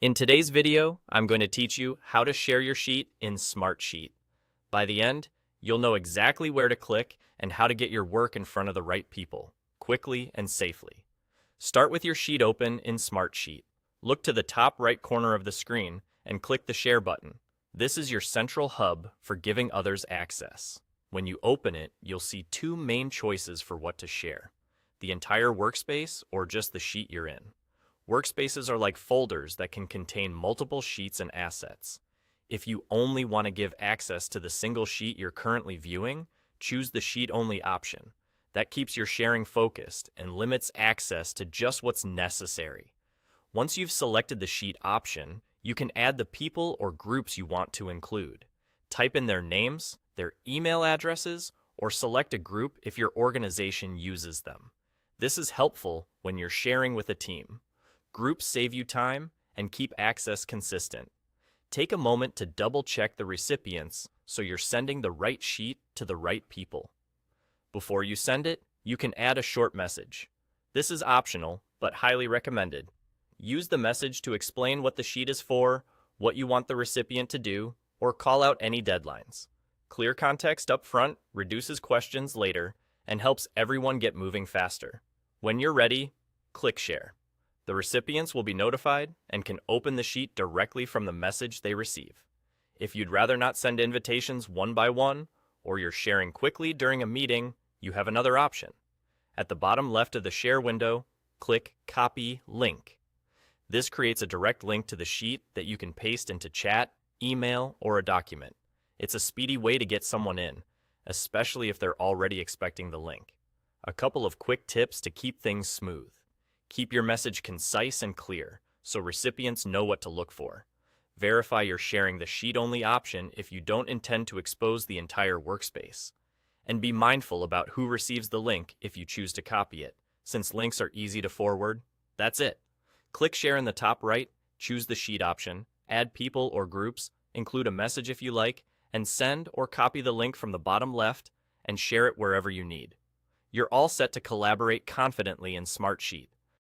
In today's video, I'm going to teach you how to share your sheet in Smartsheet. By the end, you'll know exactly where to click and how to get your work in front of the right people, quickly and safely. Start with your sheet open in Smartsheet. Look to the top right corner of the screen and click the Share button. This is your central hub for giving others access. When you open it, you'll see two main choices for what to share: the entire workspace or just the sheet you're in. Workspaces are like folders that can contain multiple sheets and assets. If you only want to give access to the single sheet you're currently viewing, choose the sheet-only option. That keeps your sharing focused and limits access to just what's necessary. Once you've selected the sheet option, you can add the people or groups you want to include. Type in their names, their email addresses, or select a group if your organization uses them. This is helpful when you're sharing with a team. Groups save you time and keep access consistent. Take a moment to double-check the recipients so you're sending the right sheet to the right people. Before you send it, you can add a short message. This is optional, but highly recommended. Use the message to explain what the sheet is for, what you want the recipient to do, or call out any deadlines. Clear context up front reduces questions later and helps everyone get moving faster. When you're ready, click Share. The recipients will be notified and can open the sheet directly from the message they receive. If you'd rather not send invitations one by one, or you're sharing quickly during a meeting, you have another option. At the bottom left of the Share window, click Copy Link. This creates a direct link to the sheet that you can paste into chat, email, or a document. It's a speedy way to get someone in, especially if they're already expecting the link. A couple of quick tips to keep things smooth. Keep your message concise and clear, so recipients know what to look for. Verify you're sharing the sheet-only option if you don't intend to expose the entire workspace. And be mindful about who receives the link if you choose to copy it. Since links are easy to forward, that's it. Click Share in the top right, choose the sheet option, add people or groups, include a message if you like, and send or copy the link from the bottom left and share it wherever you need. You're all set to collaborate confidently in Smartsheet.